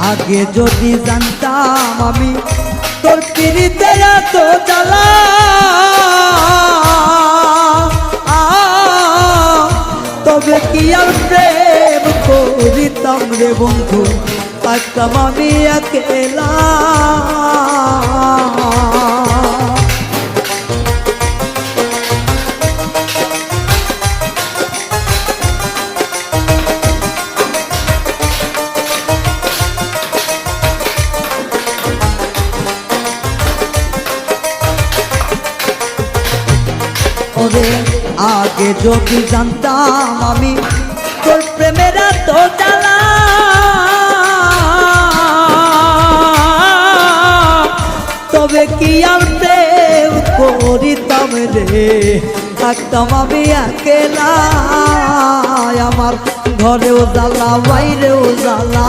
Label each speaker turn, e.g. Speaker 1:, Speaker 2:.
Speaker 1: আগে যদি জানতাম আমি তোর পিড়িতে এত জ্বালা, তবে কি আর প্রেম করিতাম রে বন্ধু, থাকতাম আমি একেলা। আগে যদি জানতাম আমি তোর প্রেমের এত জ্বালা, তবে কি আর প্রেম করিতাম রে, থাকতাম আমি একেলা। আমার ঘরেও জ্বালা বাইরেও জ্বালা,